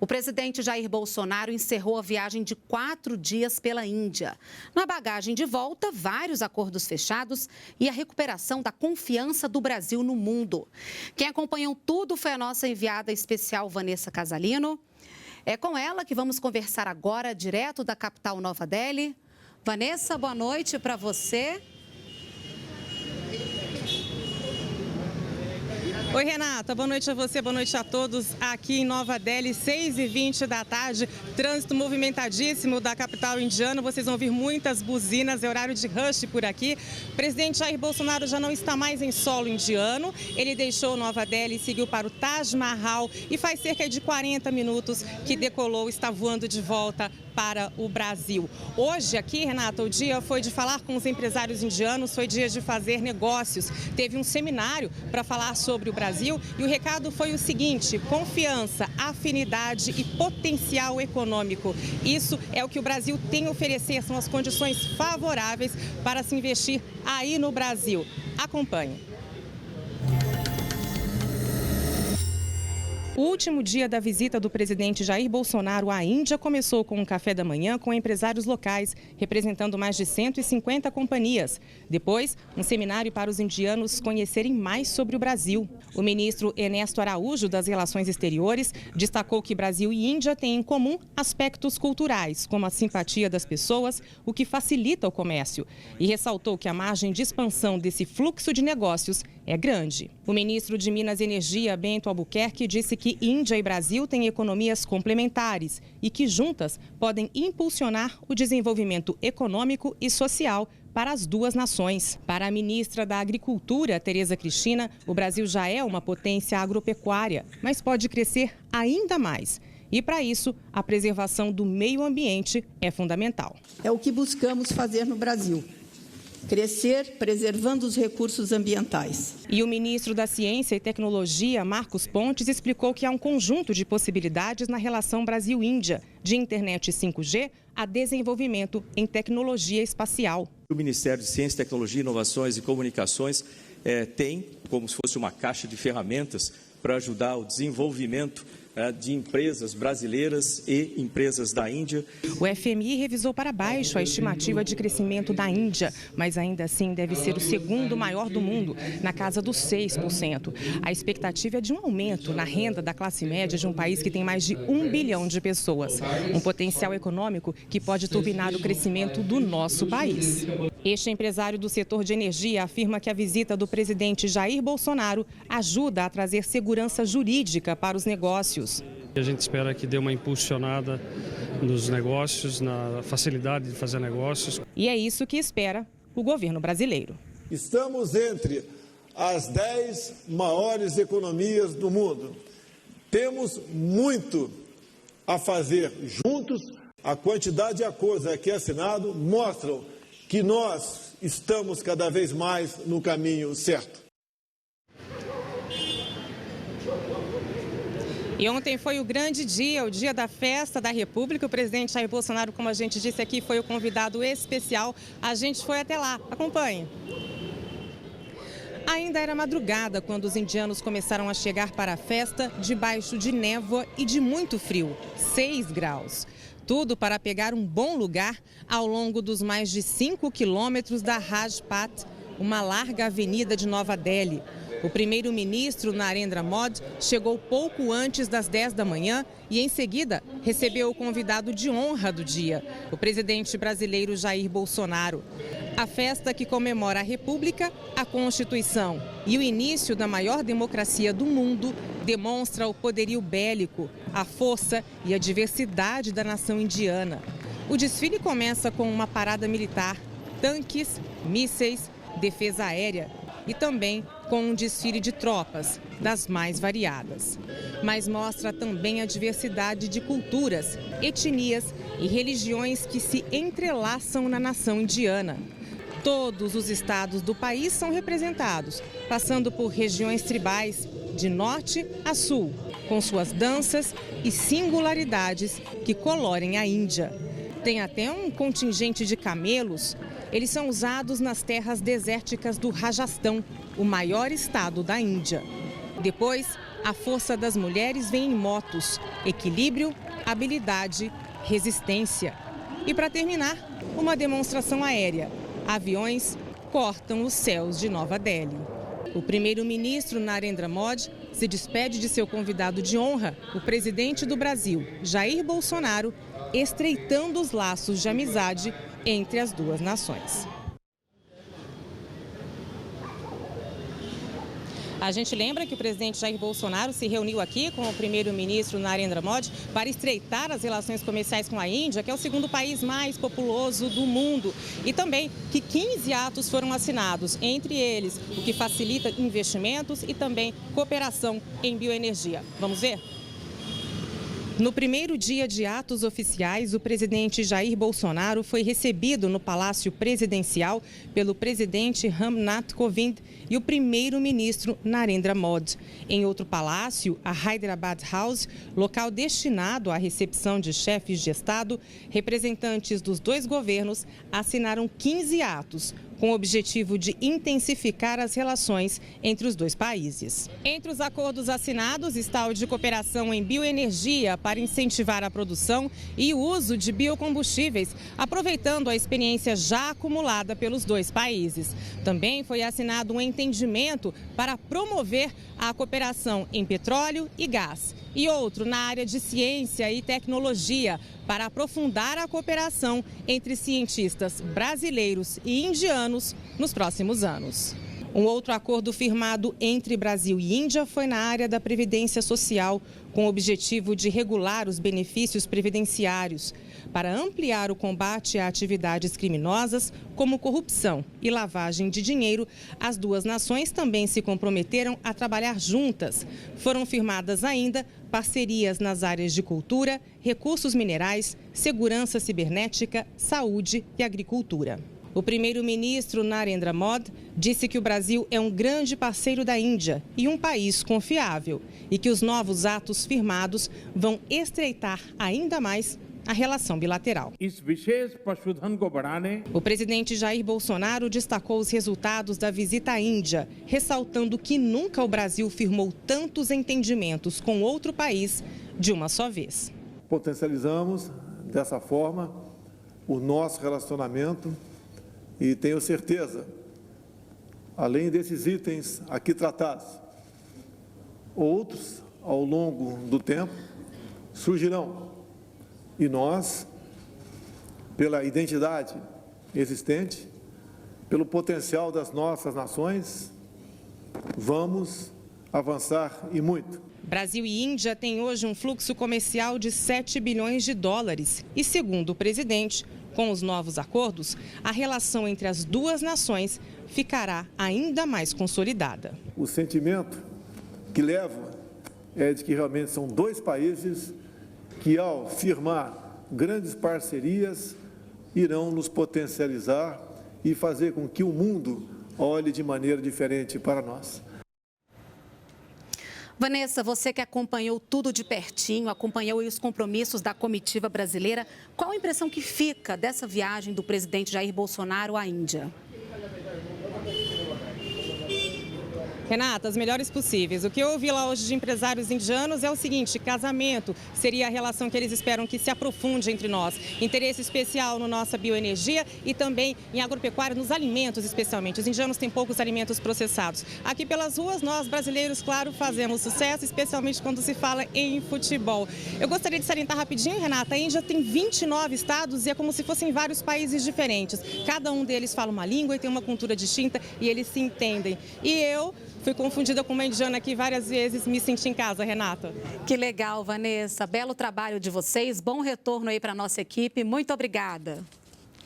O presidente Jair Bolsonaro encerrou a viagem de 4 dias pela Índia. Na bagagem de volta, vários acordos fechados e a recuperação da confiança do Brasil no mundo. Quem acompanhou tudo foi a nossa enviada especial Vanessa Casalino. É com ela que vamos conversar agora, direto da capital Nova Delhi. Vanessa, boa noite para você. Oi, Renata, boa noite a você, boa noite a todos aqui em Nova Delhi, 6h20 da tarde, trânsito movimentadíssimo da capital indiana, vocês vão ouvir muitas buzinas, é horário de rush por aqui. O presidente Jair Bolsonaro já não está mais em solo indiano, ele deixou Nova Delhi e seguiu para o Taj Mahal e faz cerca de 40 minutos que decolou, está voando de volta para o Brasil. Hoje aqui, Renata, o dia foi de falar com os empresários indianos, foi dia de fazer negócios. Teve um seminário para falar sobre o Brasil e o recado foi o seguinte: confiança, afinidade e potencial econômico. Isso é o que o Brasil tem a oferecer, são as condições favoráveis para se investir aí no Brasil. Acompanhe. O último dia da visita do presidente Jair Bolsonaro à Índia começou com um café da manhã com empresários locais, representando mais de 150 companhias. Depois, um seminário para os indianos conhecerem mais sobre o Brasil. O ministro Ernesto Araújo, das Relações Exteriores, destacou que Brasil e Índia têm em comum aspectos culturais, como a simpatia das pessoas, o que facilita o comércio. E ressaltou que a margem de expansão desse fluxo de negócios é grande. O ministro de Minas e Energia, Bento Albuquerque, disse que Índia e Brasil têm economias complementares e que juntas podem impulsionar o desenvolvimento econômico e social para as duas nações. Para a ministra da Agricultura, Tereza Cristina, o Brasil já é uma potência agropecuária, mas pode crescer ainda mais. E para isso, a preservação do meio ambiente é fundamental. É o que buscamos fazer no Brasil. Crescer preservando os recursos ambientais. E o ministro da Ciência e Tecnologia, Marcos Pontes, explicou que há um conjunto de possibilidades na relação Brasil-Índia, de internet 5G a desenvolvimento em tecnologia espacial. O Ministério de Ciência, Tecnologia, Inovações e Comunicações tem, como se fosse uma caixa de ferramentas para ajudar o desenvolvimento de empresas brasileiras e empresas da Índia. O FMI revisou para baixo a estimativa de crescimento da Índia, mas ainda assim deve ser o segundo maior do mundo, na casa dos 6%. A expectativa é de um aumento na renda da classe média de um país que tem mais de 1 bilhão de pessoas. Um potencial econômico que pode turbinar o crescimento do nosso país. Este empresário do setor de energia afirma que a visita do presidente Jair Bolsonaro ajuda a trazer segurança jurídica para os negócios. A gente espera que dê uma impulsionada nos negócios, na facilidade de fazer negócios. E é isso que espera o governo brasileiro. Estamos entre as 10 maiores economias do mundo. Temos muito a fazer juntos. A quantidade de acordos aqui assinados mostram que nós estamos cada vez mais no caminho certo. E ontem foi o grande dia, o dia da festa da República. O presidente Jair Bolsonaro, como a gente disse aqui, foi o convidado especial. A gente foi até lá. Acompanhe. Ainda era madrugada quando os indianos começaram a chegar para a festa debaixo de névoa e de muito frio, 6 graus. Tudo para pegar um bom lugar ao longo dos mais de 5 quilômetros da Rajpath, uma larga avenida de Nova Delhi. O primeiro-ministro Narendra Modi chegou pouco antes das 10 da manhã e, em seguida, recebeu o convidado de honra do dia, o presidente brasileiro Jair Bolsonaro. A festa que comemora a República, a Constituição e o início da maior democracia do mundo demonstra o poderio bélico, a força e a diversidade da nação indiana. O desfile começa com uma parada militar, tanques, mísseis, defesa aérea e também com um desfile de tropas, das mais variadas. Mas mostra também a diversidade de culturas, etnias e religiões que se entrelaçam na nação indiana. Todos os estados do país são representados, passando por regiões tribais de norte a sul, com suas danças e singularidades que colorem a Índia. Tem até um contingente de camelos. Eles são usados nas terras desérticas do Rajastão, o maior estado da Índia. Depois, a força das mulheres vem em motos: equilíbrio, habilidade, resistência. E para terminar, uma demonstração aérea. Aviões cortam os céus de Nova Delhi. O primeiro-ministro Narendra Modi se despede de seu convidado de honra, o presidente do Brasil, Jair Bolsonaro, estreitando os laços de amizade entre as duas nações. A gente lembra que o presidente Jair Bolsonaro se reuniu aqui com o primeiro-ministro Narendra Modi para estreitar as relações comerciais com a Índia, que é o segundo país mais populoso do mundo. E também que 15 atos foram assinados, entre eles o que facilita investimentos e também cooperação em bioenergia. Vamos ver? No primeiro dia de atos oficiais, o presidente Jair Bolsonaro foi recebido no Palácio Presidencial pelo presidente Ram Nath Kovind e o primeiro-ministro Narendra Modi. Em outro palácio, a Hyderabad House, local destinado à recepção de chefes de Estado, representantes dos dois governos assinaram 15 atos, com o objetivo de intensificar as relações entre os dois países. Entre os acordos assinados está o de cooperação em bioenergia para incentivar a produção e o uso de biocombustíveis, aproveitando a experiência já acumulada pelos dois países. Também foi assinado um entendimento para promover a cooperação em petróleo e gás, e outro na área de ciência e tecnologia, para aprofundar a cooperação entre cientistas brasileiros e indianos nos próximos anos. Um outro acordo firmado entre Brasil e Índia foi na área da previdência social, com o objetivo de regular os benefícios previdenciários, para ampliar o combate a atividades criminosas como corrupção e lavagem de dinheiro. As duas nações também se comprometeram a trabalhar juntas. Foram firmadas ainda parcerias nas áreas de cultura, recursos minerais, segurança cibernética, saúde e agricultura. O primeiro-ministro Narendra Modi disse que o Brasil é um grande parceiro da Índia e um país confiável, e que os novos atos firmados vão estreitar ainda mais a relação bilateral. O presidente Jair Bolsonaro destacou os resultados da visita à Índia, ressaltando que nunca o Brasil firmou tantos entendimentos com outro país de uma só vez. Potencializamos, dessa forma, o nosso relacionamento e tenho certeza, além desses itens aqui tratados, outros, ao longo do tempo, surgirão. E nós, pela identidade existente, pelo potencial das nossas nações, vamos avançar e muito. Brasil e Índia têm hoje um fluxo comercial de 7 bilhões de dólares. E, segundo o presidente, com os novos acordos, a relação entre as duas nações ficará ainda mais consolidada. O sentimento que levo é de que realmente são dois países que, ao firmar grandes parcerias, irão nos potencializar e fazer com que o mundo olhe de maneira diferente para nós. Vanessa, você que acompanhou tudo de pertinho, acompanhou os compromissos da comitiva brasileira, qual a impressão que fica dessa viagem do presidente Jair Bolsonaro à Índia? Renata, as melhores possíveis. O que eu ouvi lá hoje de empresários indianos é o seguinte: casamento seria a relação que eles esperam que se aprofunde entre nós. Interesse especial na nossa bioenergia e também em agropecuária, nos alimentos especialmente. Os indianos têm poucos alimentos processados. Aqui pelas ruas, nós brasileiros, claro, fazemos sucesso, especialmente quando se fala em futebol. Eu gostaria de salientar rapidinho, Renata, a Índia tem 29 estados e é como se fossem vários países diferentes. Cada um deles fala uma língua e tem uma cultura distinta e eles se entendem. E eu fui confundida com uma indiana aqui várias vezes, me senti em casa, Renata. Que legal, Vanessa. Belo trabalho de vocês, bom retorno aí para a nossa equipe. Muito obrigada.